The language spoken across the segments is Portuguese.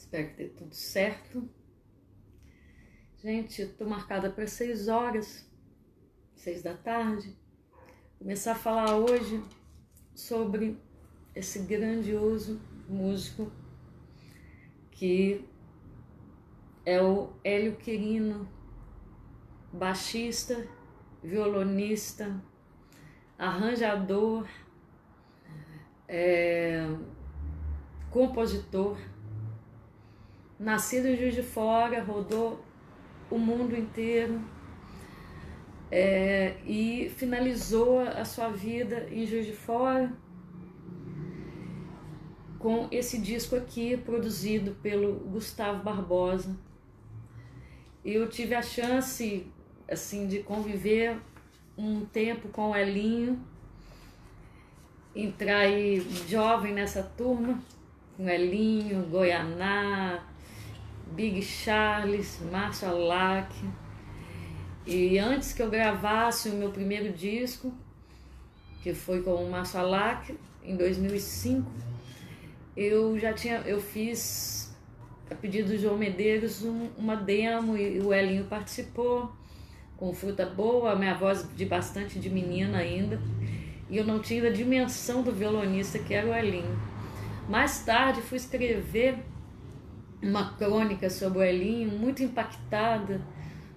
Espero que dê tudo certo. Gente, eu tô marcada para 6 horas, 6 da tarde. Começar a falar hoje sobre esse grandioso músico que é o Hélio Quirino, baixista, violonista, arranjador, compositor, nascido em Juiz de Fora, rodou o mundo inteiro e finalizou a sua vida em Juiz de Fora com esse disco aqui, produzido pelo Gustavo Barbosa. Eu tive a chance assim de conviver um tempo com o Elinho, entrar aí jovem nessa turma, com Elinho, Goianá, Big Charles, Márcio Alac. E antes que eu gravasse o meu primeiro disco, que foi com o Márcio Alac, em 2005, eu fiz, a pedido do João Medeiros, uma demo, e o Elinho participou, com Fruta Boa, a minha voz de menina ainda, e eu não tinha a dimensão do violonista que era o Elinho. Mais tarde fui escrever uma crônica sobre o Elinho, muito impactada,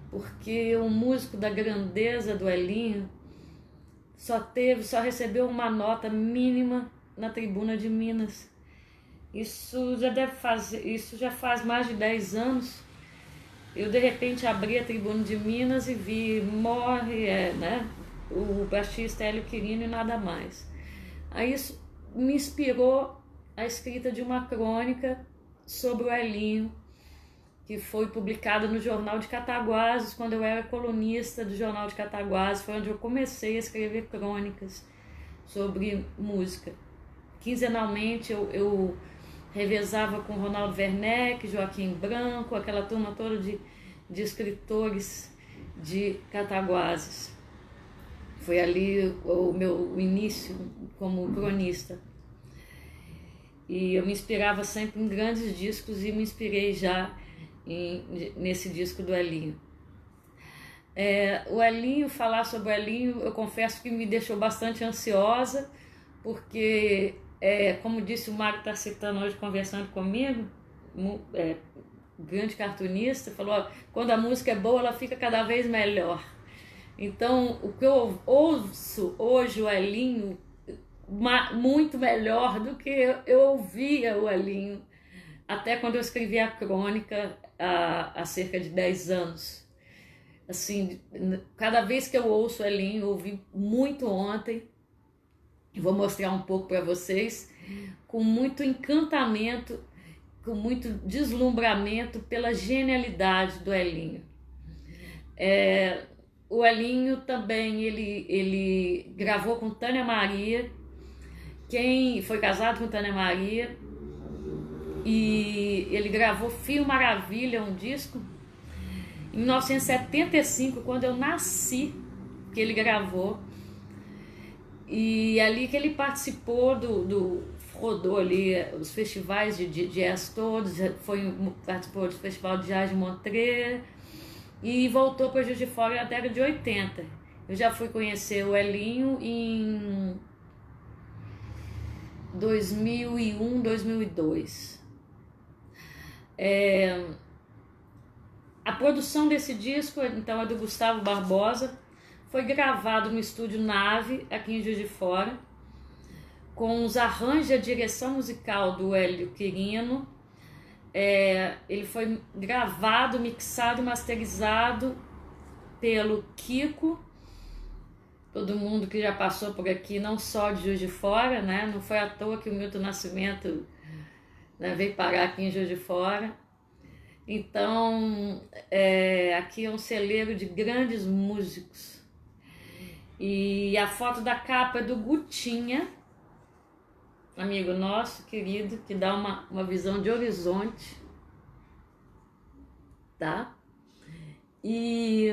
porque um músico da grandeza do Elinho só recebeu uma nota mínima na Tribuna de Minas. Isso já faz mais de 10 anos. Eu de repente abri a Tribuna de Minas e vi morre, o baixista Hélio Quirino e nada mais. Aí isso me inspirou a escrita de uma crônica sobre o Elinho, que foi publicada no Jornal de Cataguases, quando eu era colunista do Jornal de Cataguases. Foi onde eu comecei a escrever crônicas sobre música. Quinzenalmente eu revezava com Ronaldo Werneck, Joaquim Branco, aquela turma toda de escritores de Cataguases. Foi ali o meu início como cronista. E eu me inspirava sempre em grandes discos e me inspirei já nesse disco do Elinho. O Elinho, falar sobre o Elinho, eu confesso que me deixou bastante ansiosa, porque, como disse o Mário, está citando hoje, conversando comigo, grande cartunista, falou: quando a música é boa, ela fica cada vez melhor. Então, o que eu ouço hoje o Elinho, muito melhor do que eu ouvia o Elinho até quando eu escrevi a crônica há cerca de 10 anos. Assim, cada vez que eu ouço o Elinho, eu ouvi muito ontem, vou mostrar um pouco para vocês, com muito encantamento, com muito deslumbramento pela genialidade do Elinho. O Elinho também, ele gravou com Tânia Maria, quem foi casado com Tânia Maria, e ele gravou Fio Maravilha, um disco, em 1975, quando eu nasci, que ele gravou. E ali que ele participou rodou ali os festivais de jazz todos, participou do Festival de Jazz de Montreux e voltou para Juiz de Fora na década de 80. Eu já fui conhecer o Elinho em 2001, 2002. A produção desse disco, então, é do Gustavo Barbosa. Foi gravado no estúdio Nave, aqui em Juiz de Fora, com os arranjos e a direção musical do Hélio Quirino. Ele foi gravado, mixado e masterizado pelo Kiko. Todo mundo que já passou por aqui, não só de Juiz de Fora, né? Não foi à toa que o Milton Nascimento, né, veio parar aqui em Juiz de Fora. Então, aqui é um celeiro de grandes músicos. E a foto da capa é do Gutinha, amigo nosso, querido, que dá uma visão de horizonte, tá? E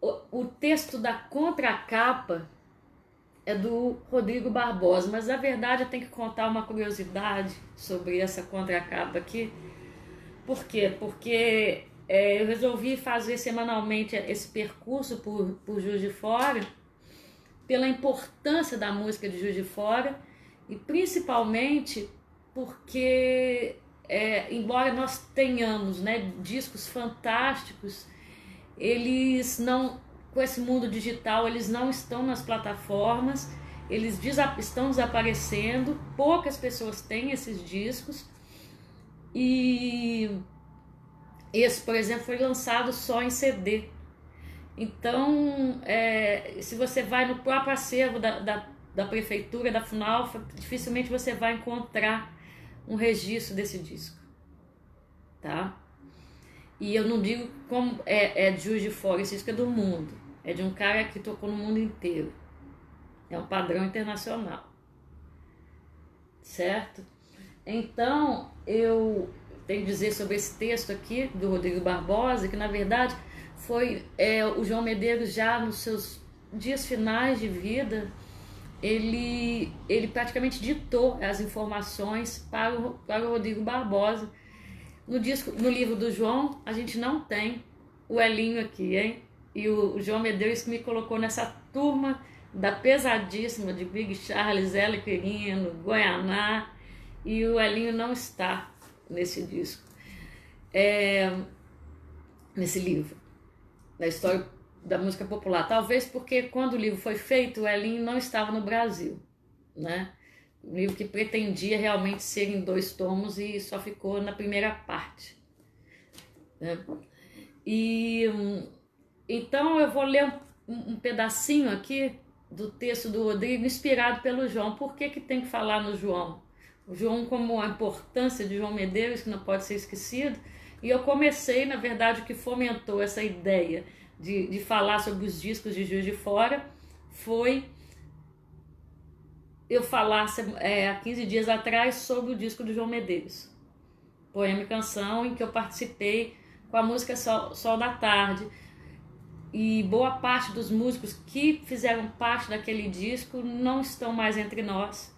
o texto da contracapa é do Rodrigo Barbosa, mas na verdade eu tenho que contar uma curiosidade sobre essa contracapa aqui. Por quê? Porque eu resolvi fazer semanalmente esse percurso por Juiz de Fora, pela importância da música de Juiz de Fora e principalmente porque, embora nós tenhamos, né, discos fantásticos, eles não, com esse mundo digital, eles não estão nas plataformas, eles estão desaparecendo, poucas pessoas têm esses discos. E esse, por exemplo, foi lançado só em CD. Então, se você vai no próprio acervo da prefeitura, da FUNALFA, dificilmente você vai encontrar um registro desse disco, tá? E eu não digo como de Juiz de Fora, esse disco é do mundo, é de um cara que tocou no mundo inteiro, é um padrão internacional, certo? Então, eu tenho que dizer sobre esse texto aqui, do Rodrigo Barbosa, que na verdade foi o João Medeiros, já nos seus dias finais de vida, ele praticamente ditou as informações para o Rodrigo Barbosa. No livro do João, a gente não tem o Elinho aqui, hein? E o João Medeiros que me colocou nessa turma da pesadíssima de Big Charles, Hélio Quirino, Goianá, e o Elinho não está nesse disco, nesse livro, da história da música popular. Talvez porque quando o livro foi feito, o Elinho não estava no Brasil, né? Um livro que pretendia realmente ser em 2 tomos e só ficou na primeira parte, né? E então eu vou ler um pedacinho aqui do texto do Rodrigo, inspirado pelo João. Por que tem que falar no João? O João, como a importância de João Medeiros, que não pode ser esquecido. E eu comecei, na verdade, o que fomentou essa ideia de falar sobre os discos de Juiz de Fora foi eu falar há 15 dias atrás sobre o disco do João Medeiros, Poema e Canção, em que eu participei com a música Sol da Tarde. E boa parte dos músicos que fizeram parte daquele disco não estão mais entre nós.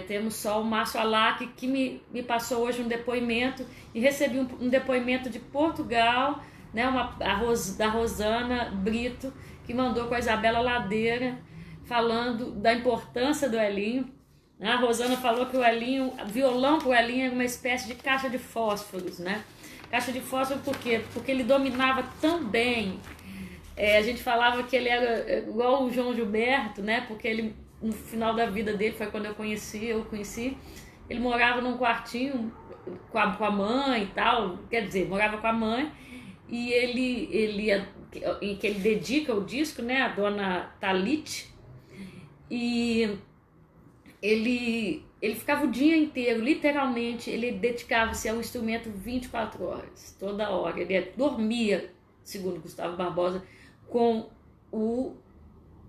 Temos só o Márcio Alac, que me passou hoje um depoimento, e recebi um depoimento de Portugal, né, da Rosana Brito, que mandou com a Isabela Ladeira, falando da importância do Elinho. A Rosana falou que o violão para o Elinho era uma espécie de caixa de fósforos, né? Caixa de fósforo por quê? Porque ele dominava tão bem. A gente falava que ele era igual o João Gilberto, né? Porque ele, no final da vida dele, foi quando eu conheci, ele morava num quartinho com a mãe e tal, quer dizer, morava com a mãe, e em que ele dedica o disco, né, a dona Thalite, e ele ficava o dia inteiro, literalmente, ele dedicava-se ao instrumento 24 horas, toda hora. Ele dormia, segundo Gustavo Barbosa, com o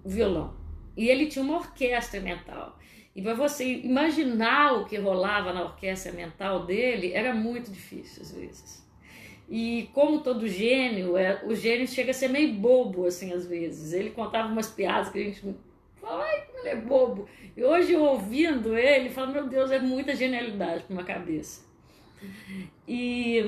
violão. E ele tinha uma orquestra mental. E para você imaginar o que rolava na orquestra mental dele, era muito difícil às vezes. E como todo gênio, o gênio chega a ser meio bobo, assim, às vezes. Ele contava umas piadas que a gente fala, ai, como ele é bobo. E hoje, ouvindo ele, fala, meu Deus, é muita genialidade para uma cabeça. E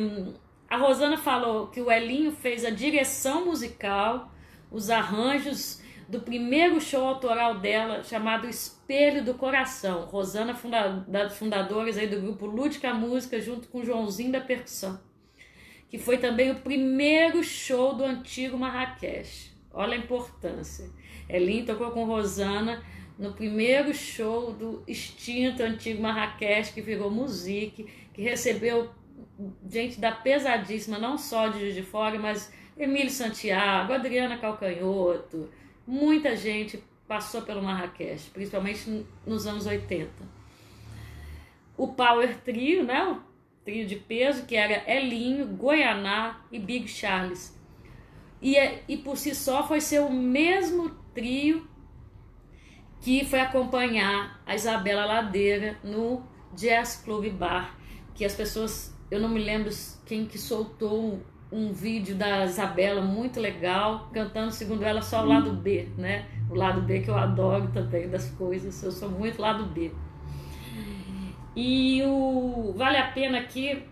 a Rosana falou que o Elinho fez a direção musical, os arranjos do primeiro show autoral dela, chamado Espelho do Coração. Rosana, das fundadoras aí do grupo Lúdica Música, junto com o Joãozinho da Percussão, que foi também o primeiro show do antigo Marrakech. Olha a importância. Elinho tocou com Rosana no primeiro show do extinto antigo Marrakech, que virou Musique, que recebeu gente da pesadíssima, não só de Juiz de Fora, mas Emílio Santiago, Adriana Calcanhoto, muita gente passou pelo Marrakech, principalmente nos anos 80. O Power Trio, né, o trio de peso, que era Elinho, Goianá e Big Charles. E por si só foi ser o mesmo trio que foi acompanhar a Isabela Ladeira no Jazz Club Bar, que as pessoas, eu não me lembro quem que soltou um vídeo da Isabela muito legal, cantando, segundo ela, só o lado B, né? O lado B que eu adoro também das coisas, eu sou muito lado B. E vale a pena aqui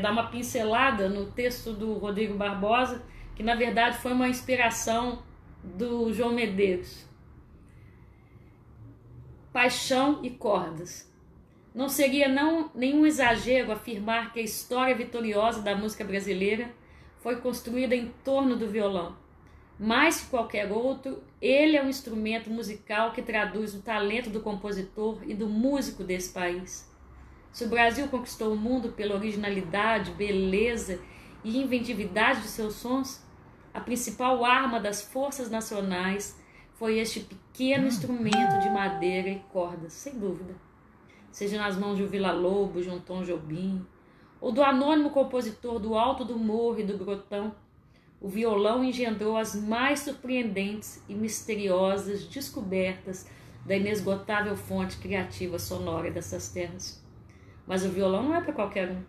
dar uma pincelada no texto do Rodrigo Barbosa, que na verdade foi uma inspiração do João Medeiros. Paixão e cordas. Não seria nenhum exagero afirmar que a história vitoriosa da música brasileira foi construída em torno do violão. Mais que qualquer outro, ele é um instrumento musical que traduz o talento do compositor e do músico desse país. Se o Brasil conquistou o mundo pela originalidade, beleza e inventividade de seus sons, a principal arma das forças nacionais foi este pequeno instrumento de madeira e cordas, sem dúvida. Seja nas mãos de um Villa-Lobos, de um Tom Jobim, ou do anônimo compositor do Alto do Morro e do Grotão, o violão engendrou as mais surpreendentes e misteriosas descobertas da inesgotável fonte criativa sonora dessas terras. Mas o violão não é para qualquer um.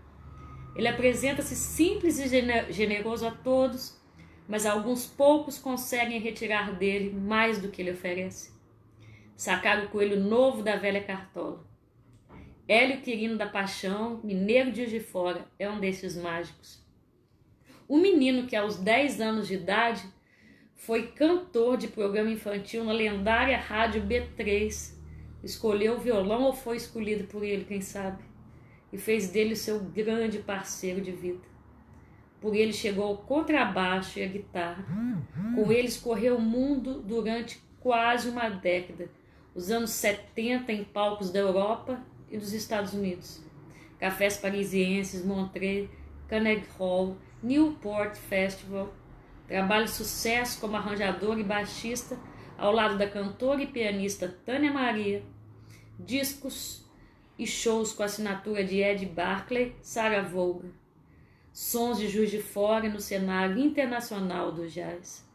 Ele apresenta-se simples e generoso a todos, mas alguns poucos conseguem retirar dele mais do que ele oferece. Sacar o coelho novo da velha cartola. Hélio Quirino da Paixão, mineiro de Juiz de Fora, é um desses mágicos. Um menino que aos 10 anos de idade foi cantor de programa infantil na lendária rádio B3, escolheu o violão ou foi escolhido por ele, quem sabe, e fez dele o seu grande parceiro de vida. Por ele chegou ao contrabaixo e à guitarra. Com ele escorreu o mundo durante quase uma década, os anos 70 em palcos da Europa e dos Estados Unidos. Cafés parisienses, Montreux, Carnegie Hall, Newport Festival. Trabalha sucesso como arranjador e baixista ao lado da cantora e pianista Tânia Maria. Discos e shows com a assinatura de Ed Barclay, Sarah Vaughan. Sons de Juiz de Fora no cenário internacional do jazz.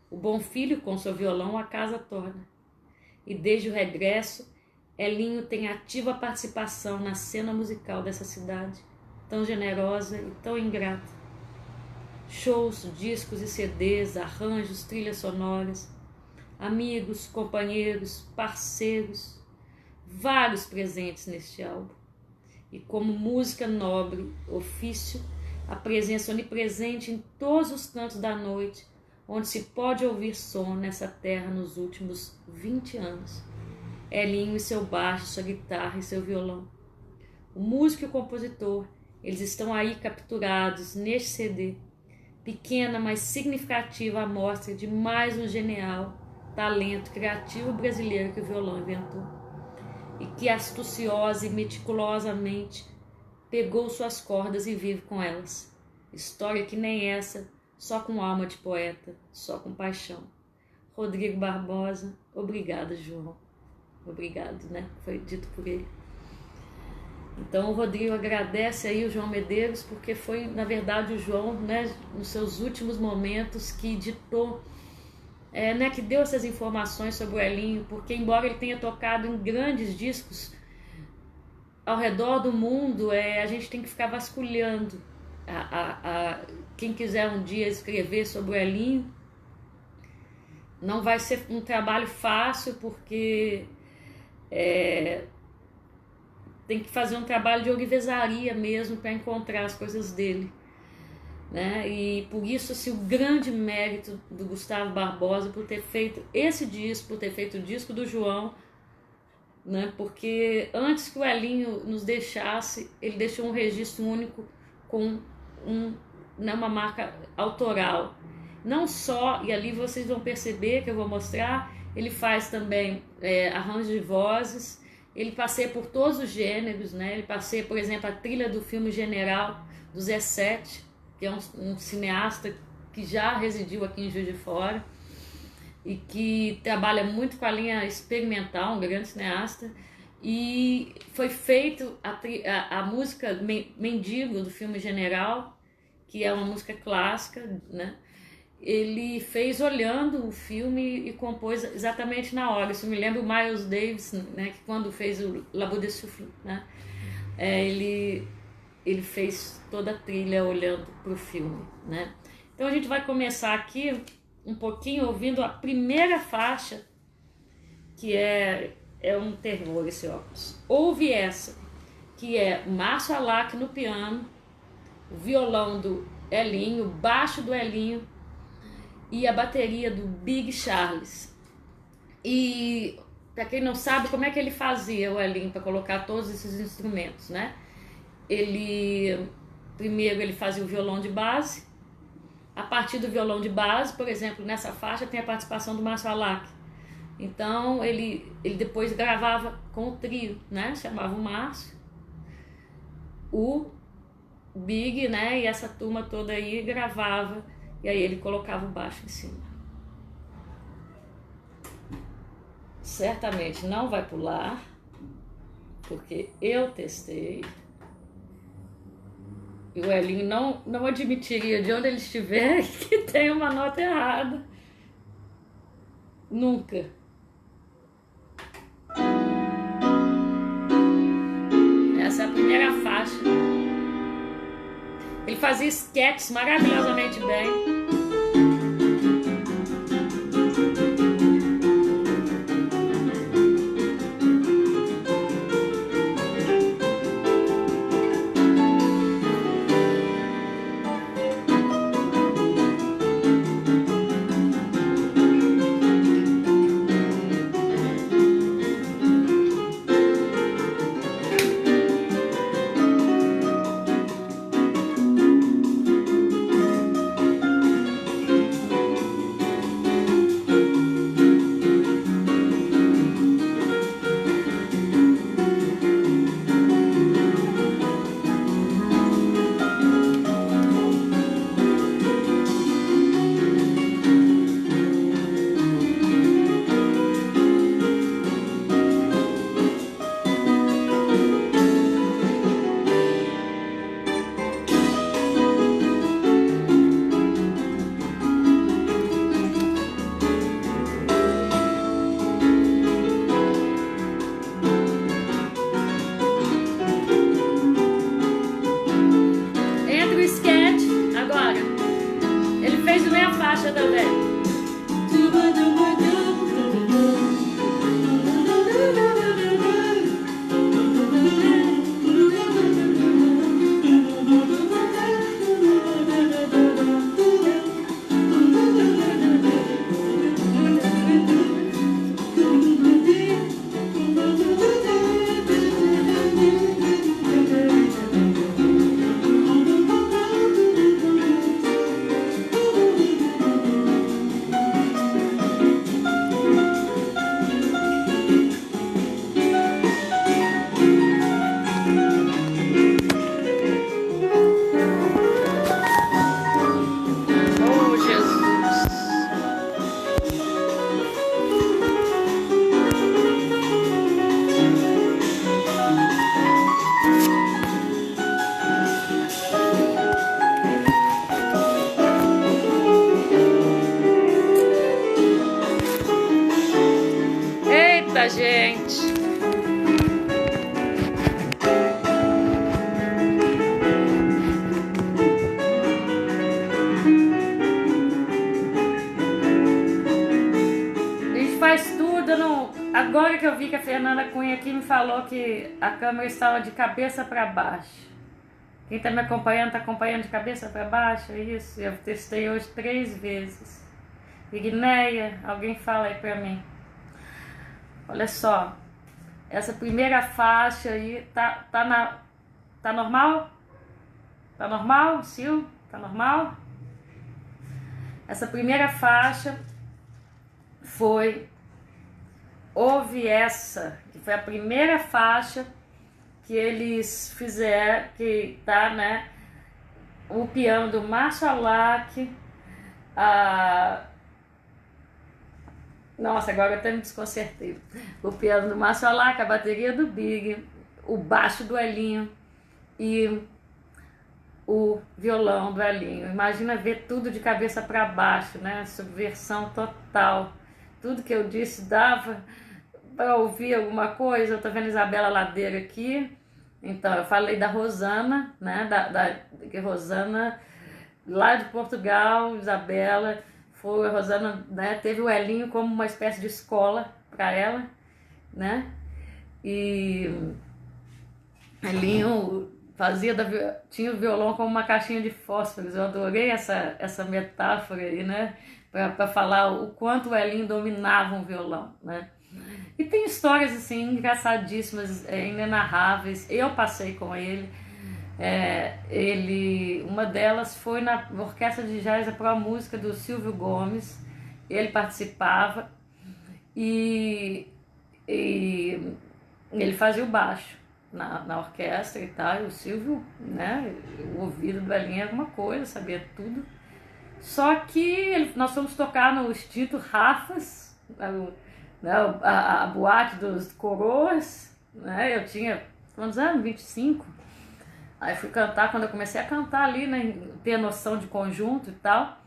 O bom filho com seu violão a casa torna. E desde o regresso, Elinho tem ativa participação na cena musical dessa cidade, tão generosa e tão ingrata. Shows, discos e CDs, arranjos, trilhas sonoras, amigos, companheiros, parceiros, vários presentes neste álbum. E como música nobre, ofício, a presença onipresente em todos os cantos da noite, onde se pode ouvir som nessa terra nos últimos 20 anos. Elinho e seu baixo, sua guitarra e seu violão. O músico e o compositor, eles estão aí capturados neste CD, pequena, mas significativa amostra de mais um genial talento criativo brasileiro que o violão inventou, e que astuciosa e meticulosamente pegou suas cordas e vive com elas. História que nem essa, só com alma de poeta, só com paixão. Rodrigo Barbosa, obrigada, João. Obrigado, né? Foi dito por ele. Então o Rodrigo agradece aí o João Medeiros, porque foi, na verdade, o João, né, nos seus últimos momentos, que ditou, né, que deu essas informações sobre o Elinho, porque embora ele tenha tocado em grandes discos ao redor do mundo, a gente tem que ficar vasculhando. Quem quiser um dia escrever sobre o Elinho, não vai ser um trabalho fácil, porque tem que fazer um trabalho de orivesaria mesmo para encontrar as coisas dele, né? E por isso, assim, o grande mérito do Gustavo Barbosa por ter feito esse disco, por ter feito o disco do João, né? Porque antes que o Elinho nos deixasse, ele deixou um registro único com uma marca autoral. Não só, e ali vocês vão perceber que eu vou mostrar, ele faz também arranjo de vozes. Ele passeia por todos os gêneros, né? Ele passeia, por exemplo, a trilha do filme General, do Zé Sete, que é um cineasta que já residiu aqui em Juiz de Fora e que trabalha muito com a linha experimental, um grande cineasta. E foi feito a música Mendigo, do filme General, que é uma música clássica, né? Ele fez olhando o filme e compôs exatamente na hora. Isso me lembra o Miles Davis, né, que quando fez o La Boue de Souffle, né, ele ele fez toda a trilha olhando para o filme, né? Então a gente vai começar aqui um pouquinho ouvindo a primeira faixa, que é um terror esse óculos. Ouve essa, que é Márcio Alac no piano, o violão do Elinho, o baixo do Elinho e a bateria do Big Charles. E para quem não sabe, como é que ele fazia, o Elinho, para colocar todos esses instrumentos, né? Primeiro ele fazia o violão de base. A partir do violão de base, por exemplo, nessa faixa tem a participação do Márcio Alac. Então ele depois gravava com o trio, né? Chamava o Márcio, o Big, né? E essa turma toda aí gravava, e aí ele colocava o baixo em cima. Certamente não vai pular, porque eu testei. E o Elinho não admitiria, de onde ele estiver, que tem uma nota errada. Nunca. Essa é a primeira faixa. Ele fazia esquetes maravilhosamente bem. Gente, a gente faz tudo. Agora que eu vi que a Fernanda Cunha aqui me falou que a câmera estava de cabeça para baixo. Quem está me acompanhando, está acompanhando de cabeça para baixo, é isso? Eu testei hoje 3 vezes. Igneia, alguém fala aí para mim. Olha só, essa primeira faixa aí, tá normal? Tá normal, Sil? Tá normal? Essa primeira faixa foi Ouve Essa, que foi a primeira faixa que eles fizeram, que tá, né, o piano do Márcio Alac, Nossa, agora eu até me desconcertei. O piano do Márcio Alac, a bateria do Big, o baixo do Elinho e o violão do Elinho. Imagina ver tudo de cabeça para baixo, né? Subversão total. Tudo que eu disse dava para ouvir alguma coisa. Eu tô vendo Isabela Ladeira aqui. Então, eu falei da Rosana, né? Que Rosana, lá de Portugal, Isabela, foi a Rosana, né? Teve o Elinho como uma espécie de escola para ela, né? E Elinho tinha o violão como uma caixinha de fósforos. Eu adorei essa metáfora aí, né? Para falar o quanto o Elinho dominava um violão, né? E tem histórias assim engraçadíssimas, inenarráveis. Eu passei com ele. Uma delas foi na Orquestra de Jazz para a música do Silvio Gomes. Ele participava e ele fazia o baixo na orquestra e tal. E o Silvio, né? O ouvido do Elinho era uma coisa, sabia tudo. Só que nós fomos tocar no extinto Rafas, né, a boate dos coroas, né? Eu tinha quantos anos? 25. Aí fui cantar, quando eu comecei a cantar ali, né, ter noção de conjunto e tal.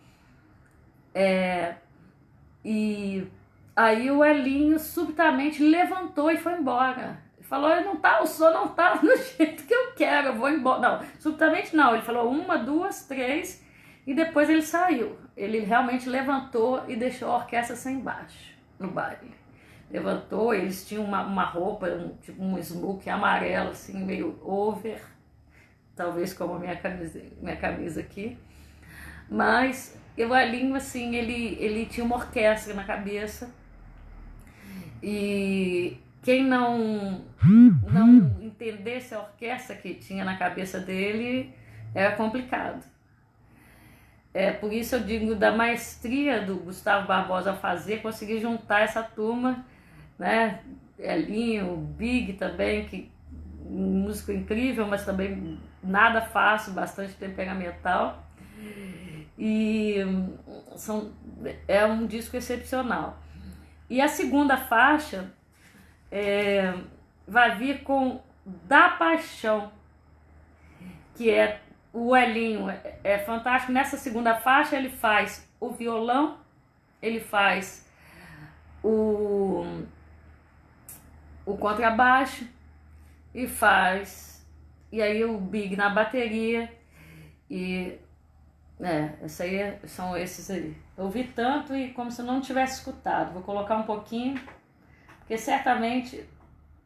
E aí o Elinho subitamente levantou e foi embora. Ele falou, o som não tá do jeito que eu quero, eu vou embora. Não, subitamente não, ele falou 1, 2, 3 e depois ele saiu. Ele realmente levantou e deixou a orquestra sem baixo no baile. Levantou, eles tinham uma roupa, tipo um smoke amarelo, assim, meio over, talvez como a minha camisa aqui. Mas o Elinho, assim, ele tinha uma orquestra na cabeça. E quem não entendesse a orquestra que tinha na cabeça dele, era complicado. Por isso eu digo da maestria do Gustavo Barbosa ao conseguir juntar essa turma, né? Elinho, o Big também, que um músico incrível, mas também nada fácil, bastante temperamental. E é um disco excepcional. E a segunda faixa vai vir com Da Paixão, que o Elinho é fantástico. Nessa segunda faixa ele faz o violão, ele faz o contrabaixo e aí o Big na bateria e são esses aí. Eu ouvi tanto e como se eu não tivesse escutado. Vou colocar um pouquinho, porque certamente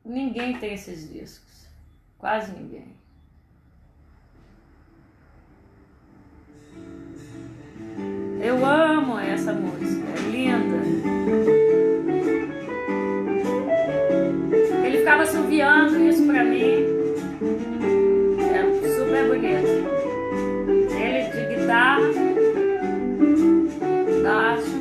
ninguém tem esses discos, quase ninguém. Eu amo essa música, é linda. Ele ficava assoviando isso pra mim, é super bonito. Ele de guitarra, baixo.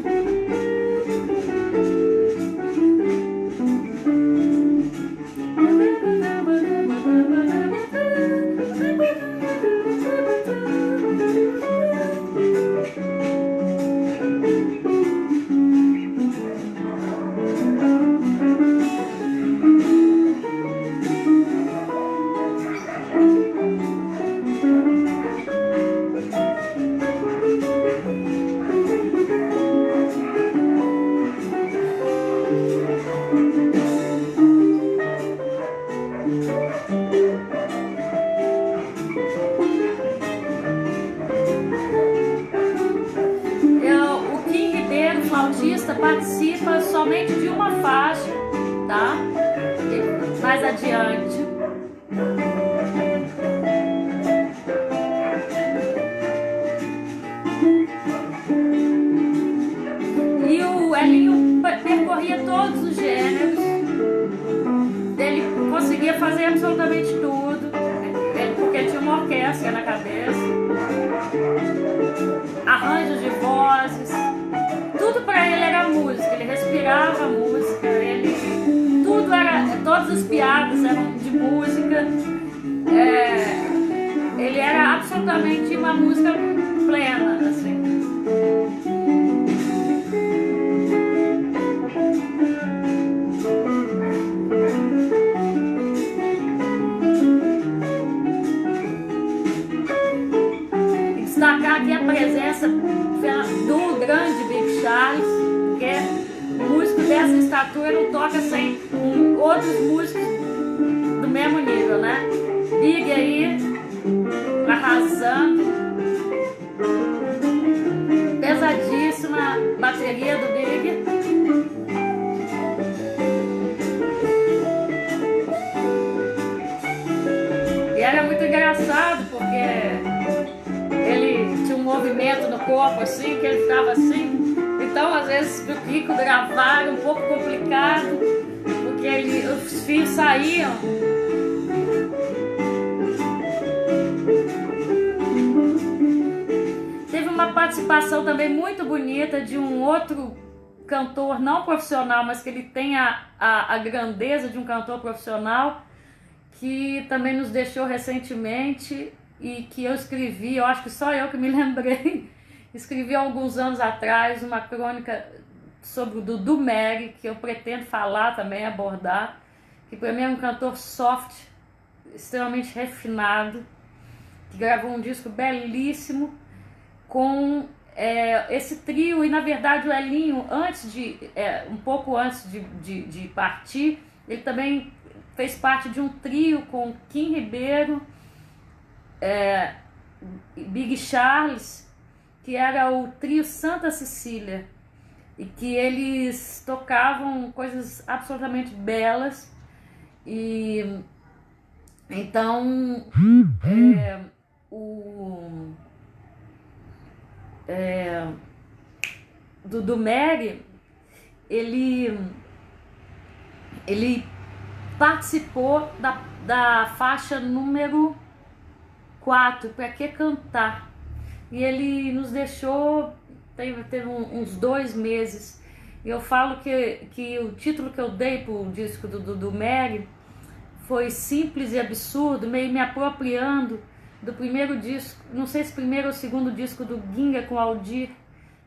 Participa somente de uma faixa, tá? Mais adiante. E o Elinho percorria todos os gêneros. Ele conseguia fazer absolutamente tudo, porque tinha uma orquestra na cabeça, arranjos de vozes. Tudo para ele era música, ele respirava música, todas as piadas eram de música, ele era absolutamente uma música plena, assim. E destacar aqui a presença do grande Big Charles, que músico dessa estatura não toca sem outros músicos do mesmo nível, né? Big aí, arrasando. Pesadíssima bateria do Big. E era muito engraçado porque ele tinha um movimento no corpo assim, que ele ficava assim. Então às vezes pro Kiko gravar era um pouco complicado, porque os fios saíam. Teve uma participação também muito bonita de um outro cantor não profissional, mas que ele tem a grandeza de um cantor profissional, que também nos deixou recentemente e que eu escrevi, eu acho que só eu que me lembrei, escrevi há alguns anos atrás uma crônica sobre o Dudu Meri, que eu pretendo falar também, abordar, que para mim é um cantor soft, extremamente refinado, que gravou um disco belíssimo com esse trio. E na verdade o Elinho, um pouco antes de partir, ele também fez parte de um trio com Kim Ribeiro, Big Charles, que era o trio Santa Cecília, e que eles tocavam coisas absolutamente belas. E então o Dudu Meri, ele participou da faixa número 4, Pra Que Cantar, e ele nos deixou, teve uns 2 meses. E eu falo que o título que eu dei pro disco do Dudu Meri foi Simples e Absurdo, meio me apropriando do primeiro disco, não sei se primeiro ou segundo disco do Ginga com Aldir,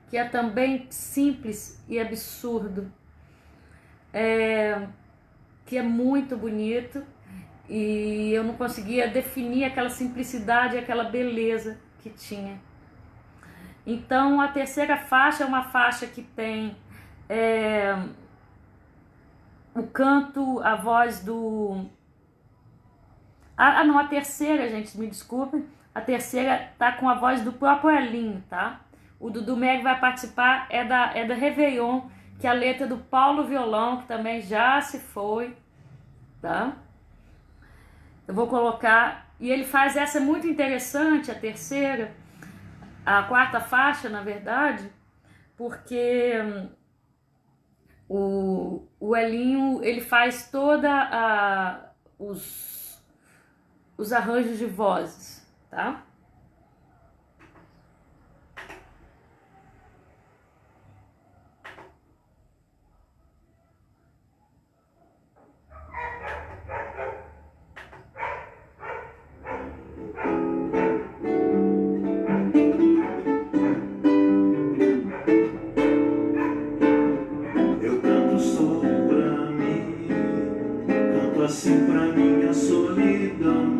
que é também simples e absurdo, que é muito bonito, e eu não conseguia definir aquela simplicidade, aquela beleza que tinha. Então a terceira faixa é uma faixa que tem o canto, a voz do... não, a terceira, gente, me desculpem, a terceira tá com a voz do próprio Elinho, tá? O Dudu Meri vai participar, é da Réveillon, que é a letra do Paulo Violão, que também já se foi, tá? Eu vou colocar, e ele faz essa muito interessante, a terceira, a quarta faixa, na verdade, porque o Elinho, ele faz toda os arranjos de vozes, tá? Assim pra minha solidão,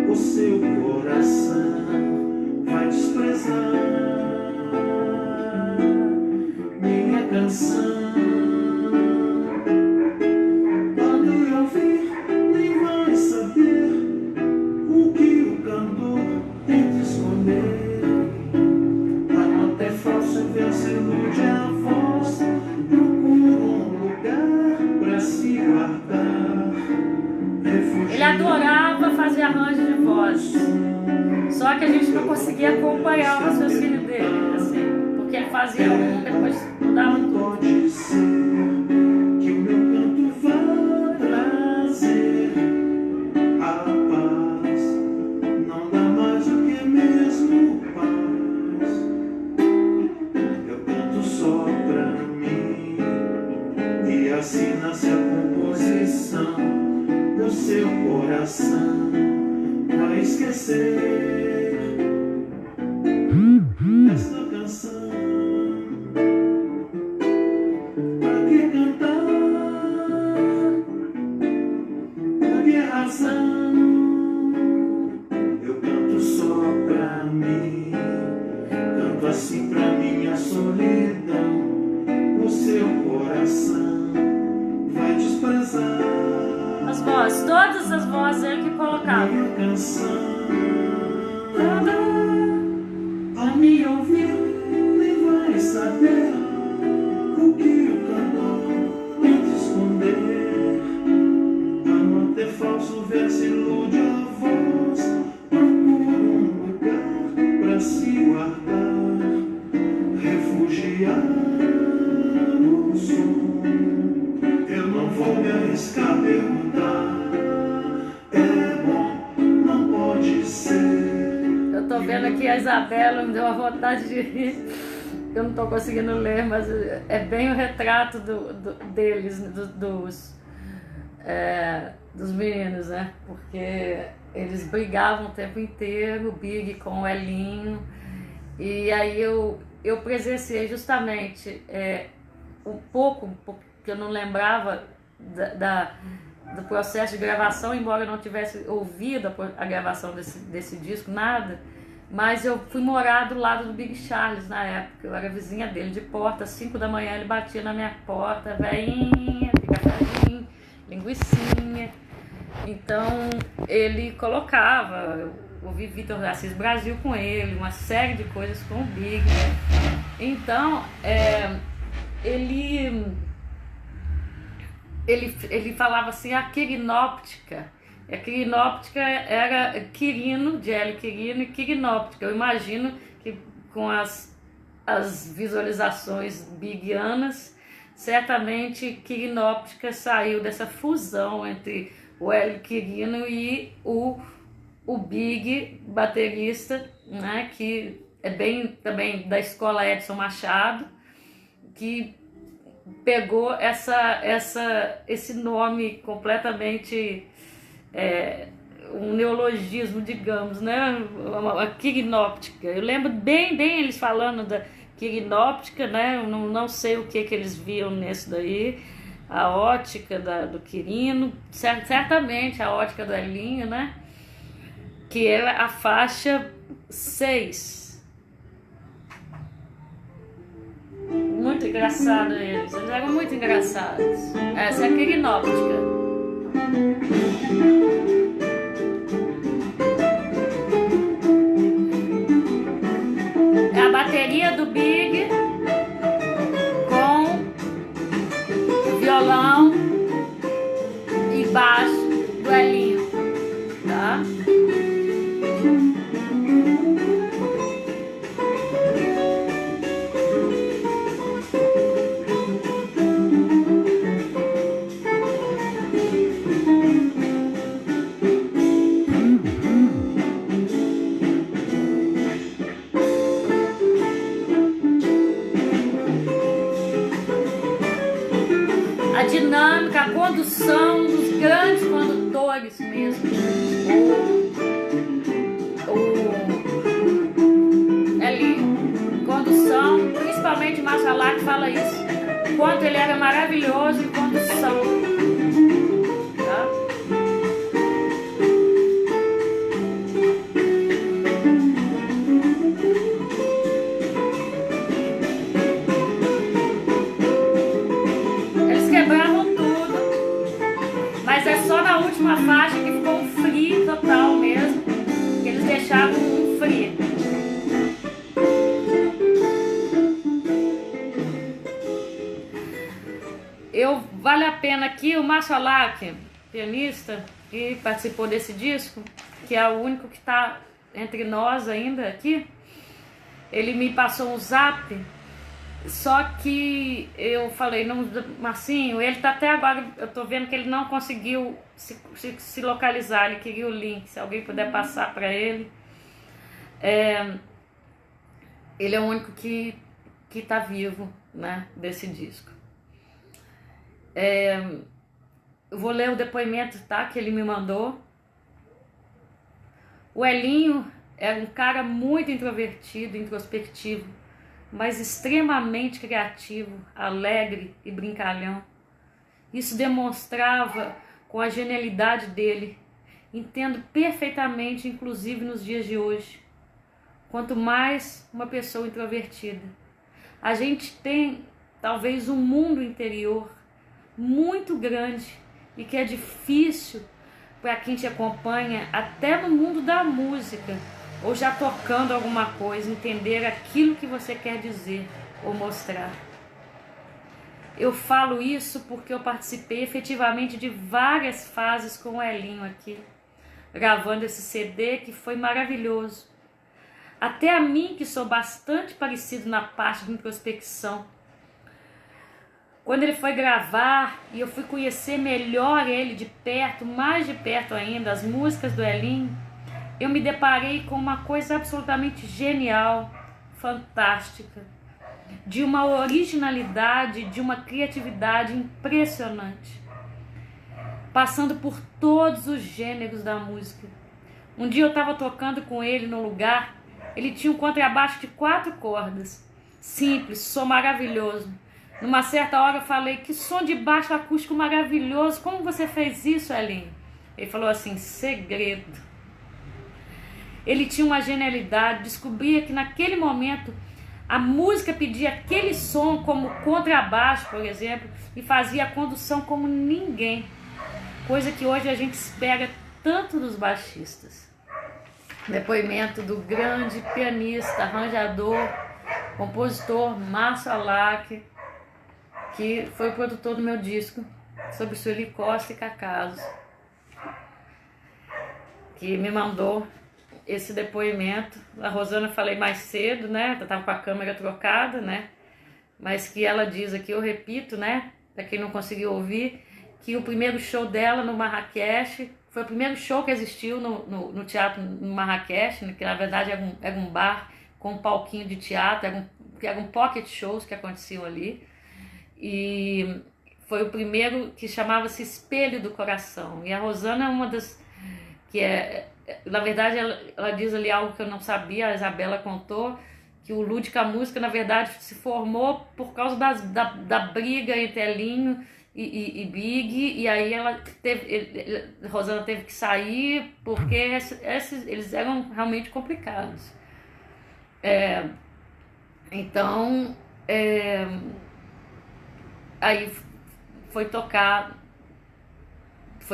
o seu coração vai desprezar minha canção. Quando eu ouvir, nem vai saber o que o cantor tem de esconder. A nota é falsa, o verso ilude a voz, procura um lugar pra se guardar. Ele adorava fazer arranjo de voz, só que a gente não conseguia acompanhar o raciocínio dele, assim, porque ele fazia um, depois mudava tudo. Pode ser que o meu canto vá trazer a paz, não dá mais do que mesmo paz. Eu canto só pra mim, e assim nasce a composição. O seu coração vai esquecer esta canção. Pra que cantar? Por que razão? Eu canto só pra mim, canto assim pra minha solidão. O seu coração vai desprezar As vozes, todas as vozes ele que colocava. criar um som. Eu não vou me arriscar a perguntar. É bom, não pode ser. Eu tô vendo aqui a Isabela, me deu uma vontade de rir. Eu não tô conseguindo ler, mas é bem o retrato deles, dos meninos, né? Porque eles brigavam o tempo inteiro, o Big com o Elinho. E aí eu presenciei justamente um pouco, porque eu não lembrava do processo de gravação, embora eu não tivesse ouvido a gravação desse disco, nada. Mas eu fui morar do lado do Big Charles na época, eu era vizinha dele de porta, às 5 da manhã ele batia na minha porta, veinha, cafezinho, linguicinha. Então ele colocava, eu ouvi Vitor Assis Brasil com ele, uma série de coisas com o Big, né? Então ele falava assim, a quirinóptica. A quirinóptica era Quirino, de Hélio Quirino, e quirinóptica. Eu imagino que com as visualizações bigianas, certamente quirinóptica saiu dessa fusão entre o Hélio Quirino e o Big, baterista, né, que é bem também da escola Edson Machado, que pegou esse nome completamente... um neologismo, digamos, né? A quirinóptica. Eu lembro bem eles falando da quirinóptica, né? Eu não sei o que eles viam nisso daí. A ótica do Quirino, certamente a ótica do Elinho, né? Que é a faixa 6. Muito engraçado eles eram muito engraçados. Essa é a quirinóptica. É a bateria do Big com violão e baixo do Elinho, tá? A condução dos grandes condutores mesmo. Condução, principalmente Machalá, que fala isso. Quanto ele era maravilhoso em condução. Tá? Eles quebravam tudo, mas é só na última faixa que ficou um free total mesmo, que eles deixavam um free. Vale a pena aqui o Machalá, pianista, que participou desse disco, que é o único que está entre nós ainda aqui. Ele me passou um zap, só que eu falei, não, Marcinho, ele tá até agora, eu tô vendo que ele não conseguiu se localizar, ele queria o link, se alguém puder passar para ele. Ele é o único que tá vivo, né, desse disco. Eu vou ler o depoimento, tá, que ele me mandou. O Elinho era um cara muito introvertido, introspectivo, mas extremamente criativo, alegre e brincalhão. Isso demonstrava com a genialidade dele. Entendo perfeitamente, inclusive nos dias de hoje. Quanto mais uma pessoa introvertida, a gente tem talvez um mundo interior muito grande e que é difícil para quem te acompanha, até no mundo da música, ou já tocando alguma coisa, entender aquilo que você quer dizer ou mostrar. Eu falo isso porque eu participei efetivamente de várias fases com o Elinho aqui, gravando esse CD que foi maravilhoso. Até a mim, que sou bastante parecido na parte de introspecção. Quando ele foi gravar e eu fui conhecer melhor ele de perto, mais de perto ainda, as músicas do Elinho, eu me deparei com uma coisa absolutamente genial, fantástica, de uma originalidade, de uma criatividade impressionante, passando por todos os gêneros da música. Um dia eu estava tocando com ele no lugar, ele tinha um contrabaixo de 4 cordas, simples, som maravilhoso. Numa certa hora eu falei, que som de baixo acústico maravilhoso, como você fez isso, Elinho? Ele falou assim, segredo. Ele tinha uma genialidade, descobria que naquele momento a música pedia aquele som como contrabaixo, por exemplo, e fazia a condução como ninguém. Coisa que hoje a gente espera tanto dos baixistas. Depoimento do grande pianista, arranjador, compositor Márcio Alac, que foi o produtor do meu disco, sobre Sueli Costa e Cacaso, que me mandou esse depoimento. A Rosana falei mais cedo, né? Eu tava com a câmera trocada, né? Mas que ela diz aqui, eu repito, né? Para quem não conseguiu ouvir, que o primeiro show dela no Marrakech foi o primeiro show que existiu no teatro no Marrakech, né? Que na verdade era um bar com um palquinho de teatro, eram pocket shows que aconteciam ali. E foi o primeiro que chamava-se Espelho do Coração. E a Rosana é uma das que na verdade ela diz ali algo que eu não sabia, a Isabela contou, que o Lúdica Música na verdade se formou por causa da briga entre Elinho e Big, e aí Rosana teve que sair porque eles eram realmente complicados. Então aí foi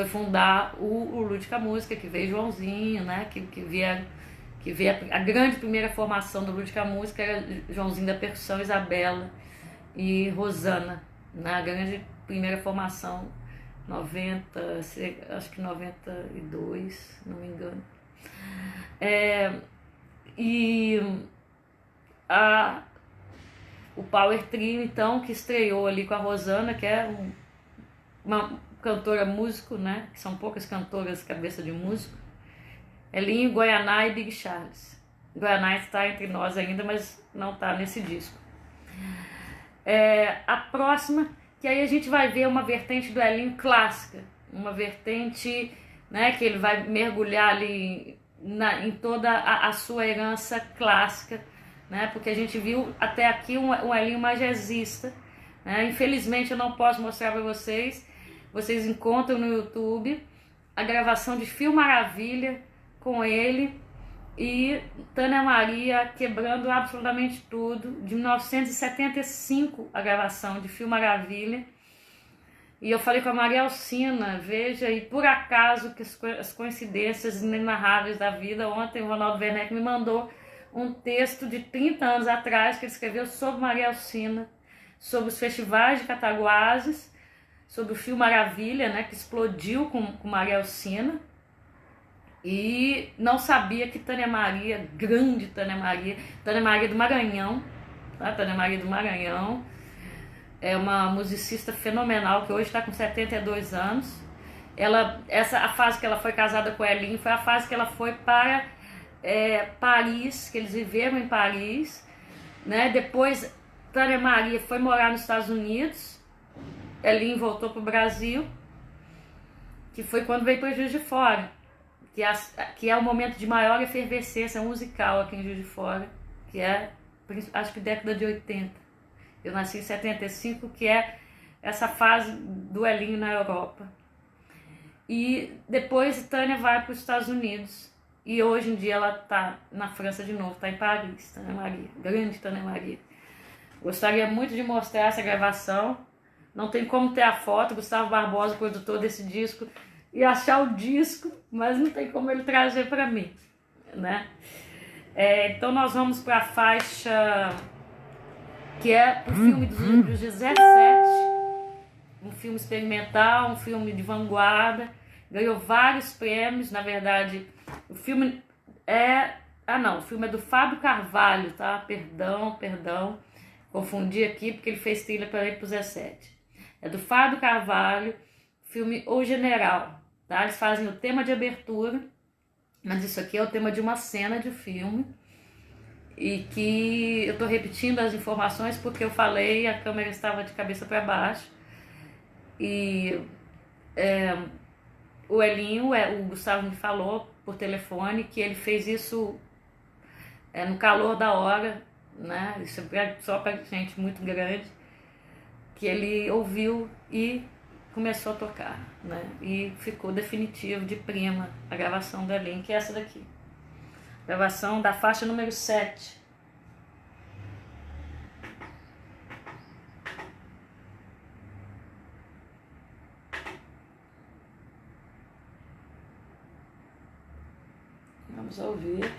fundar o Lúdica Música, que veio Joãozinho, né? Que veio a grande primeira formação do Lúdica Música era Joãozinho da percussão, Isabela e Rosana, na grande primeira formação, acho que 92, não me engano. O Power Trio, então, que estreou ali com a Rosana, que é uma cantora músico, né? Que são poucas cantoras cabeça de músico. Elinho, Goianá e Big Charles. Goianá está entre nós ainda, mas não está nesse disco. A próxima, que aí a gente vai ver uma vertente do Elinho clássica, uma vertente, né, que ele vai mergulhar ali em toda a sua herança clássica, né? Porque a gente viu até aqui um Elinho mais jazzista, né? Infelizmente eu não posso mostrar para vocês. Vocês encontram no YouTube a gravação de Fio Maravilha com ele e Tânia Maria quebrando absolutamente tudo, de 1975 a gravação de Fio Maravilha. E eu falei com a Maria Alcina, veja, e por acaso que as coincidências inenarráveis da vida, ontem o Ronaldo Werneck me mandou um texto de 30 anos atrás que ele escreveu sobre Maria Alcina, sobre os festivais de Cataguases, sobre o Fio Maravilha, né, que explodiu com Maria Alcina, e não sabia que Tânia Maria, grande Tânia Maria do Maranhão, tá? Tânia Maria do Maranhão, é uma musicista fenomenal, que hoje está com 72 anos. A fase que ela foi casada com Elinho foi a fase que ela foi para Paris, que eles viveram em Paris, né? Depois Tânia Maria foi morar nos Estados Unidos, Elinho voltou para o Brasil, que foi quando veio para Juiz de Fora, que é o momento de maior efervescência musical aqui em Juiz de Fora, que é, acho que década de 80. Eu nasci em 75, que é essa fase do Elinho na Europa. E depois Tânia vai para os Estados Unidos. E hoje em dia ela está na França de novo, está em Paris, Tânia Maria, grande Tânia Maria. Gostaria muito de mostrar essa gravação. Não tem como ter a foto, Gustavo Barbosa, produtor desse disco, e achar o disco, mas não tem como ele trazer para mim, né? Então nós vamos para a faixa que é o filme dos 17, um filme experimental, um filme de vanguarda, ganhou vários prêmios. Na verdade, o filme é Ah, não, o filme é do Fábio Carvalho, tá? Perdão. Confundi aqui porque ele fez trilha para ir pro Zé Sete. É do Fábio Carvalho, filme O General, tá? Eles fazem o tema de abertura, mas isso aqui é o tema de uma cena de filme. E que eu tô repetindo as informações porque eu falei, a câmera estava de cabeça para baixo. E o Elinho, o Gustavo me falou por telefone que ele fez isso no calor da hora, né? Isso é só para gente muito grande, que ele ouviu e começou a tocar, né? E ficou definitivo de prima a gravação do Elinho, que é essa daqui. Gravação da faixa número 7. Vamos ouvir.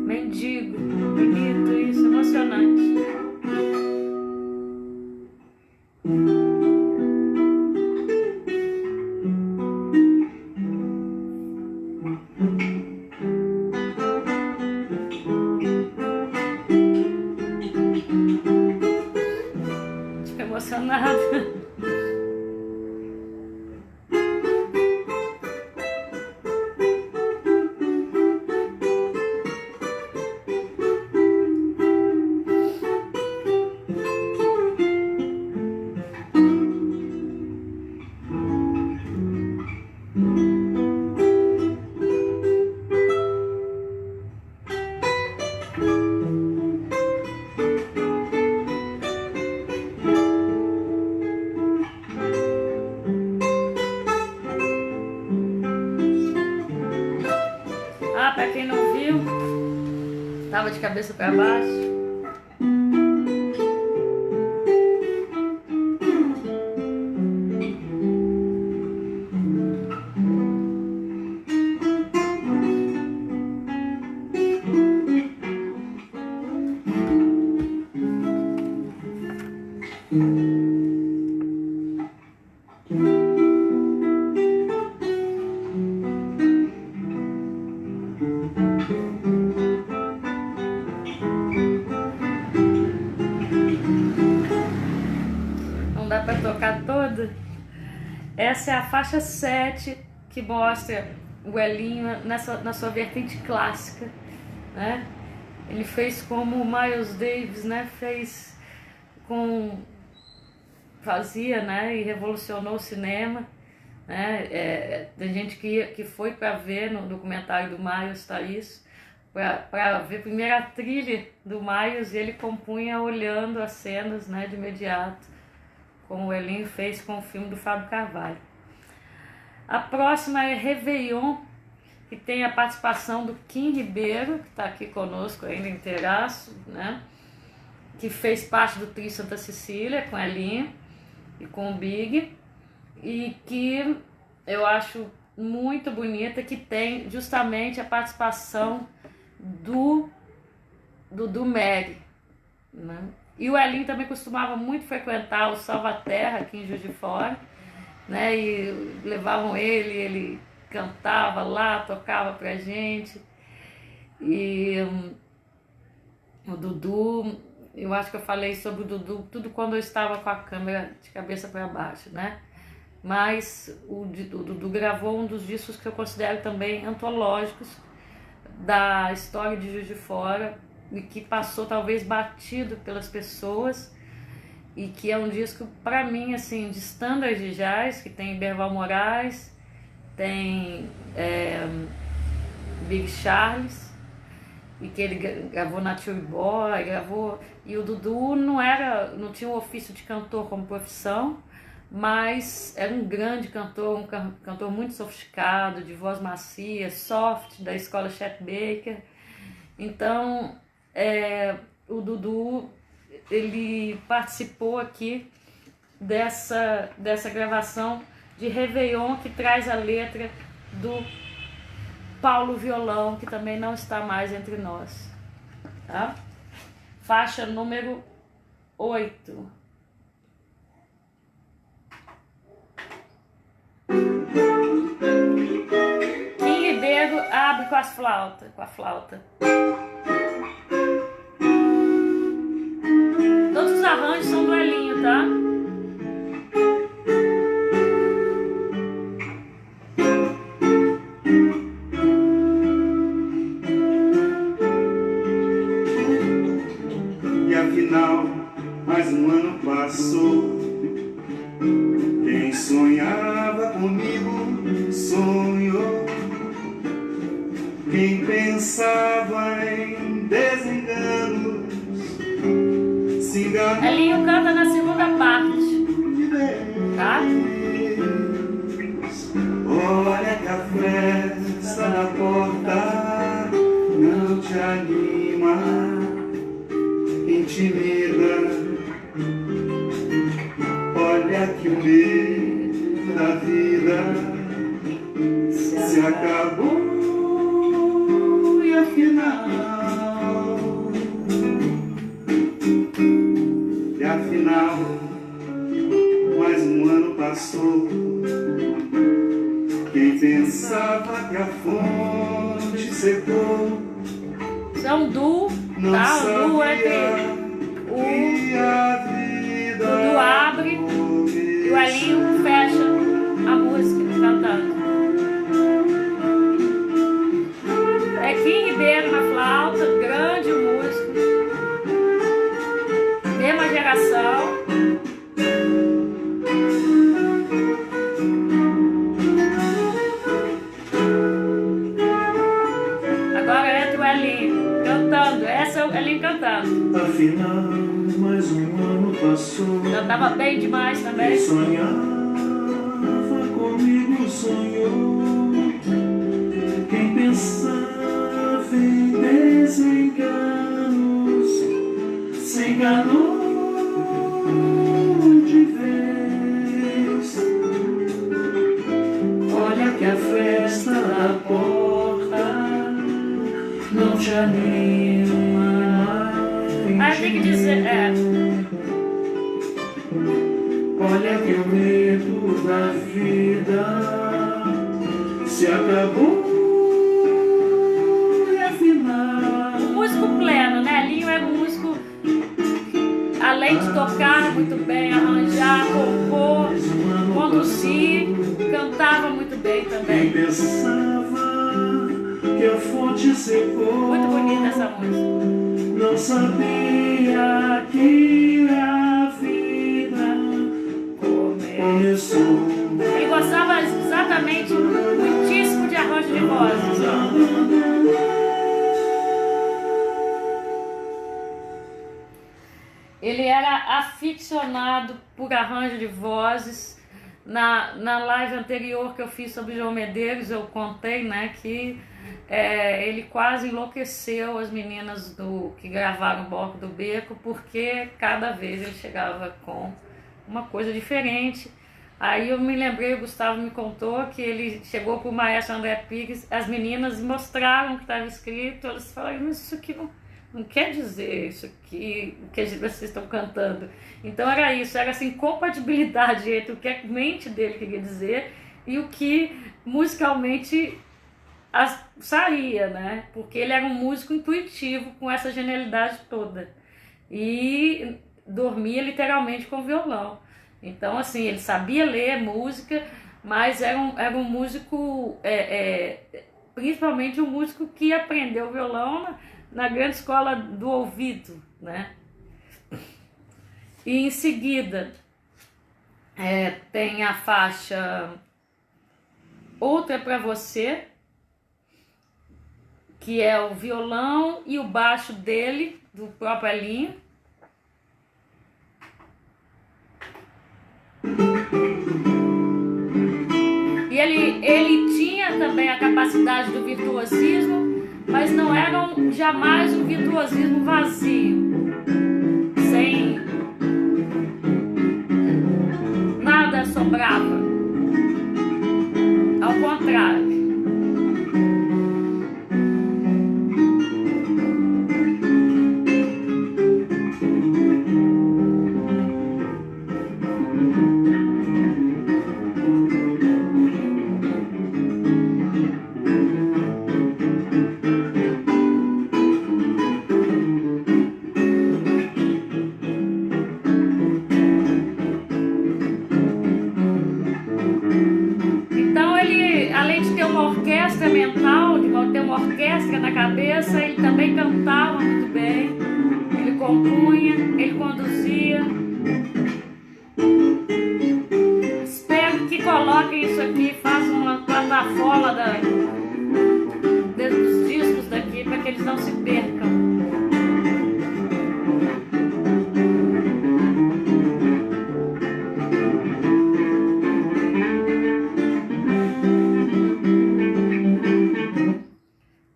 Mendigo, bonito isso, emocionante. Fico emocionada. Ah, pra quem não viu, tava de cabeça para baixo. Não dá para tocar toda. Essa é a faixa 7, que mostra o Elinho na sua vertente clássica, né? Ele fez como o Miles Davis, né? Fazia, né? E revolucionou o cinema, né? Tem gente que foi para ver no documentário do Miles, tá isso, para ver a primeira trilha do Miles, e ele compunha olhando as cenas, né? De imediato, como o Elinho fez com o filme do Fábio Carvalho. A próxima é Réveillon, que tem a participação do Kim Ribeiro, que está aqui conosco ainda inteiraço, né? Que fez parte do Trio Santa Cecília, com a Elinho e com o Big, e que eu acho muito bonita, que tem justamente a participação do Mary, né? E o Elinho também costumava muito frequentar o Salvaterra aqui em Juiz de Fora, né? E levavam ele cantava lá, tocava pra gente. E o Dudu, eu acho que eu falei sobre o Dudu tudo quando eu estava com a câmera de cabeça para baixo, né? Mas o Dudu gravou um dos discos que eu considero também antológicos da história de Juiz de Fora, e que passou talvez batido pelas pessoas, e que é um disco para mim assim de standard de jazz, que tem Berval Moraes, tem Big Charles, e que ele gravou na Tube Boy, e o Dudu não tinha o ofício de cantor como profissão, mas era um grande cantor, cantor muito sofisticado, de voz macia, soft, da escola Chet Baker. Então, o Dudu, ele participou aqui dessa gravação de Réveillon, que traz a letra do Paulo Violão, que também não está mais entre nós, tá? Faixa número 8. Kim Ribeiro abre com a flauta. Todos os arranjos são do Elinho, tá? E afinal, mais um ano passou. Quem sonhava comigo sonhou. Quem pensava em desenganos se enganou. Elinho canta na segunda parte, tá? Olha que a festa da porta não te anima, intimida. Olha que o medo da vida se acabou e afinal mais um ano passou. Quem pensava que a fonte secou São duo, não tá? O duo sabia entre que a vida o Dudu abre e o Elinho fecha a música cantando. É Kim Ribeiro na flauta, grande músico, mesma geração. Agora entra o Elinho cantando, essa é o Elinho cantando. Afinal, mais um ano passou. Cantava bem demais também. Quem sonhava comigo sonhou. Quem pensava em desenganos se enganou de vez. Olha que a festa da porta não te anima. Aí tem que dizer, Olha que o medo da vida se acabou e afinal. um músico pleno, né? Elinho era um músico, além de tocar muito bem, arranjar, compor, conduzir, cantava muito bem Quem também. pensava que a fonte secou, Muito bonita essa música. não sabia que a vida começou. Ele gostava exatamente, muitíssimo de arranjo de vozes. Ele era aficionado por arranjo de vozes. Na live anterior que eu fiz sobre João Medeiros, eu contei, né, que ele quase enlouqueceu as meninas que gravaram o Bloco do Beco, porque cada vez ele chegava com uma coisa diferente. Aí eu me lembrei, o Gustavo me contou que ele chegou para o maestro André Pires, as meninas mostraram o que estava escrito, elas falaram, mas isso aqui não quer dizer isso aqui, o que vocês estão cantando. Então era isso, era assim, compatibilidade entre o que a mente dele queria dizer e o que musicalmente saía, né? Porque ele era um músico intuitivo com essa genialidade toda e dormia literalmente com violão. Então assim, ele sabia ler música, mas era um músico, principalmente um músico que aprendeu violão na grande escola do ouvido, né? E em seguida tem a faixa Outra Pra Você, que é o violão e o baixo dele, do próprio Elinho. ele tinha também a capacidade do virtuosismo, mas não era jamais um virtuosismo vazio, sem nada sobrava. Ao contrário. Na cabeça, ele também cantava muito bem, ele compunha, ele conduzia. Espero que coloquem isso aqui, façam uma plataforma dos discos daqui para que eles não se percam.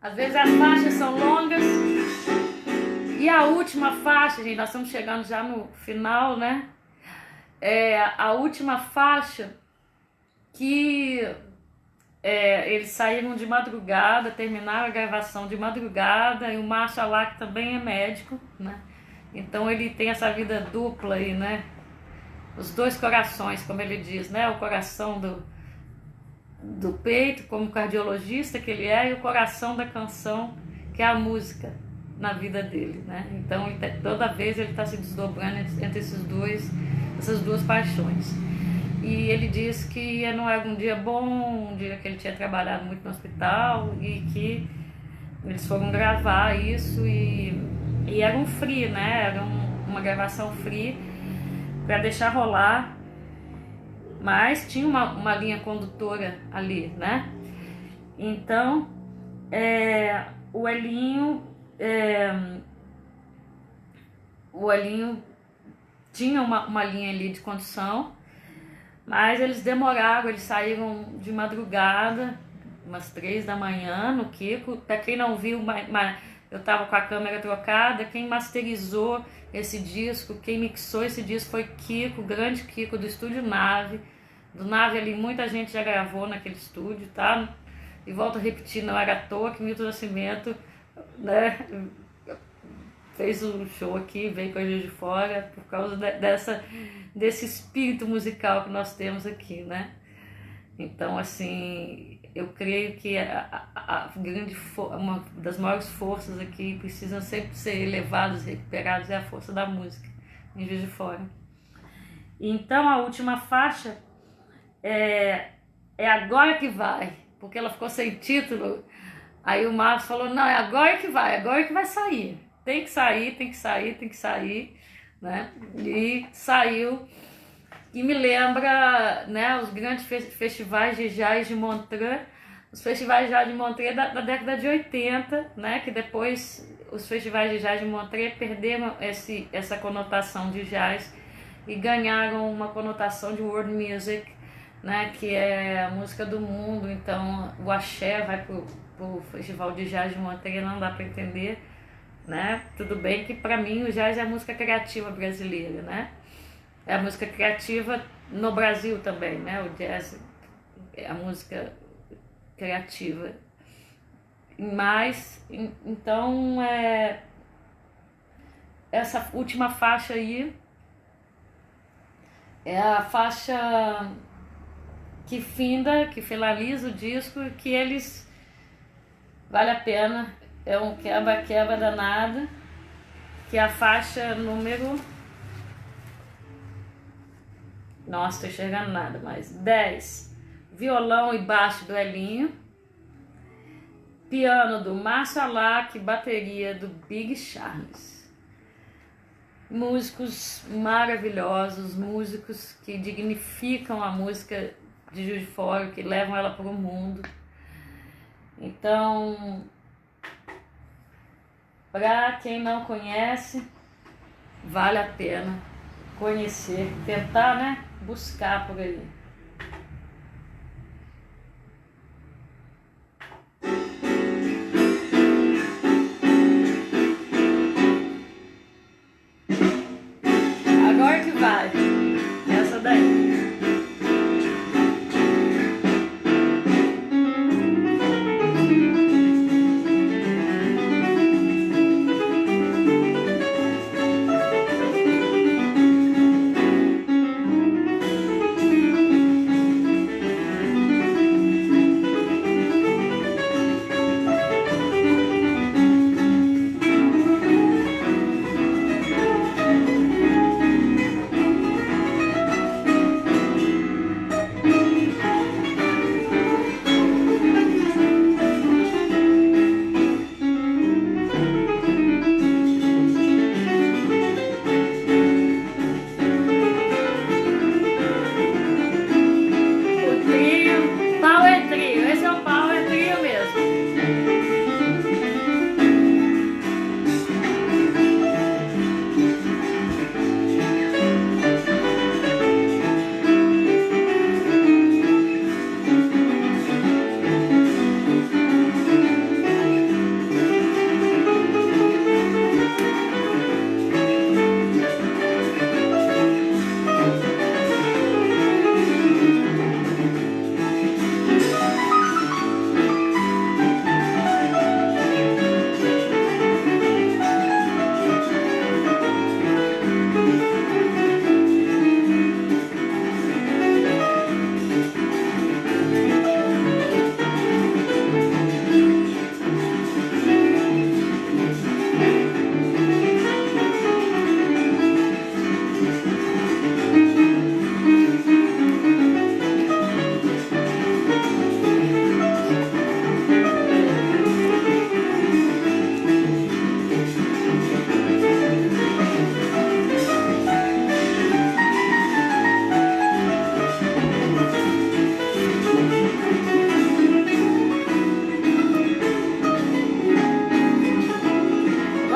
Às vezes as faixas são longas e a última faixa, gente, nós estamos chegando já no final, né? A última faixa que eles saíram de madrugada, terminaram a gravação de madrugada, e o Márcio Alac também é médico, né? Então ele tem essa vida dupla aí, né? Os dois corações, como ele diz, né? O coração do peito, como cardiologista que ele é, e o coração da canção, que é a música na vida dele, né? Então toda vez ele está se desdobrando entre essas duas paixões. E ele diz que não era um dia bom, um dia que ele tinha trabalhado muito no hospital, e que eles foram gravar isso, e era um free, né? Era uma gravação free para deixar rolar. Mas tinha uma linha condutora ali, né? Então, o Elinho tinha uma linha ali de condução, mas eles demoraram, eles saíram de madrugada, umas 3 da manhã, no Kiko. Para quem não viu, eu estava com a câmera trocada, quem masterizou esse disco, quem mixou esse disco foi Kiko, o grande Kiko do Estúdio Nave. Do Nave ali, muita gente já gravou naquele estúdio, tá? E volto a repetir, não era à toa que Milton Nascimento, né, fez um show aqui, veio com a Juiz de Fora, por causa desse espírito musical que nós temos aqui, né? Então, assim, eu creio que uma das maiores forças aqui precisam sempre ser elevadas, recuperadas, é a força da música em Juiz de Fora. Então, a última faixa é Agora Que Vai, porque ela ficou sem título. Aí o Márcio falou, não, é agora que vai sair. Tem que sair, né? E saiu, e me lembra, né, os grandes festivais de jazz de Montreux, os festivais de jazz de Montreux da década de 80, né? Que depois os festivais de jazz de Montreux perderam essa conotação de jazz e ganharam uma conotação de world music, né, que é a música do mundo. Então o axé vai pro Festival de Jazz de Montreux, não dá para entender, né? Tudo bem que para mim o jazz é a música criativa brasileira, né? É a música criativa no Brasil também, né? O jazz é a música criativa. Mas, então, essa última faixa aí é a faixa que finaliza o disco, que eles, vale a pena, é um quebra danada, que é a faixa número, nossa, tô enxergando nada mais, 10, violão e baixo do Elinho, piano do Márcio Alac, bateria do Big Charles. Músicos maravilhosos, músicos que dignificam a música de Juiz de Fora, que levam ela para o mundo. Então, para quem não conhece, vale a pena conhecer, tentar, né, buscar por aí. vai. Essa daí.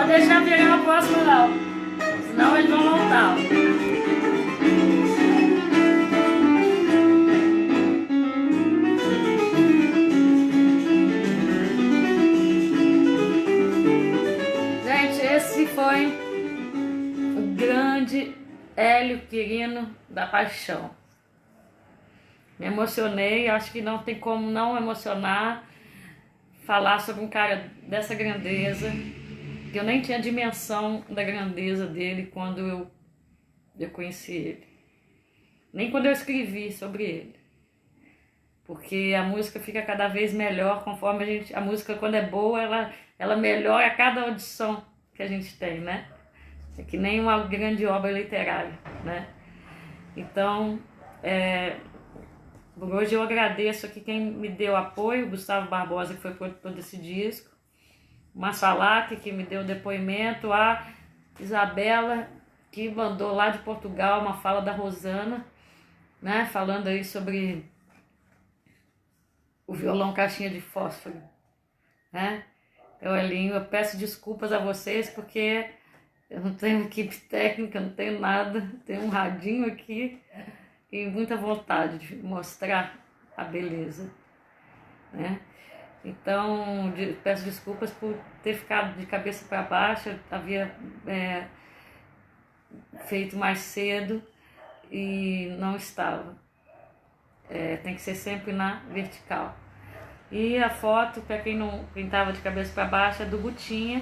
Deixar virar o próximo não, senão eles vão voltar. Gente, esse foi o grande Hélio Quirino da Paixão. Me emocionei, acho que não tem como não emocionar, falar sobre um cara dessa grandeza. Eu nem tinha dimensão da grandeza dele quando eu conheci ele. Nem quando eu escrevi sobre ele. Porque a música fica cada vez melhor conforme a música, quando é boa, ela melhora a cada audição que a gente tem, né? É que nem uma grande obra literária, né? Então, hoje eu agradeço aqui quem me deu apoio, Gustavo Barbosa, que foi produtor desse disco, Massalati, que me deu depoimento, a Isabela, que mandou lá de Portugal uma fala da Rosana, né, falando aí sobre o violão caixinha de fósforo, né? Então, Elinho, eu peço desculpas a vocês, porque eu não tenho equipe técnica, não tenho nada, tenho um radinho aqui e muita vontade de mostrar a beleza, né? Então, peço desculpas por ter ficado de cabeça para baixo, eu havia feito mais cedo e não estava. Tem que ser sempre na vertical. E a foto, para quem estava de cabeça para baixo, é do Butinha,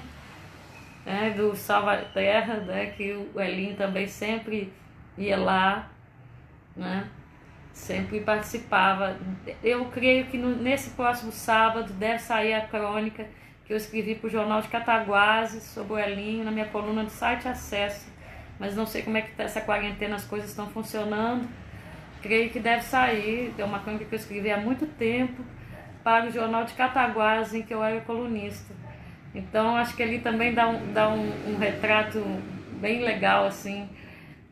né, do Salva Terra, né, que o Elinho também sempre ia lá, né? Sempre participava. Eu creio que nesse próximo sábado deve sair a crônica que eu escrevi para o Jornal de Cataguases sobre o Elinho, na minha coluna do site Acesso, mas não sei como é que essa quarentena, as coisas estão funcionando. Creio que deve sair, é uma crônica que eu escrevi há muito tempo para o Jornal de Cataguases, em que eu era colunista. Então acho que ele também dá um retrato bem legal assim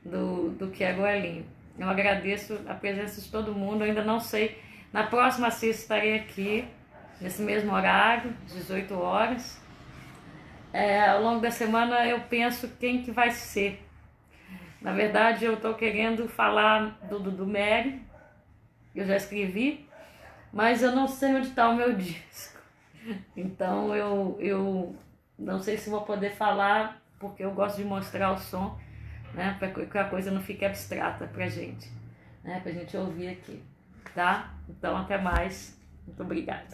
do que era o Elinho. Eu agradeço a presença de todo mundo, eu ainda não sei. Na próxima sexta estarei aqui, nesse mesmo horário, 18 horas. Ao longo da semana eu penso quem que vai ser. Na verdade, eu estou querendo falar do Mary, eu já escrevi, mas eu não sei onde está o meu disco. Então eu não sei se vou poder falar, porque eu gosto de mostrar o som, né? Para que a coisa não fique abstrata pra gente, né? Pra gente ouvir aqui, tá? Então, até mais. Muito obrigada.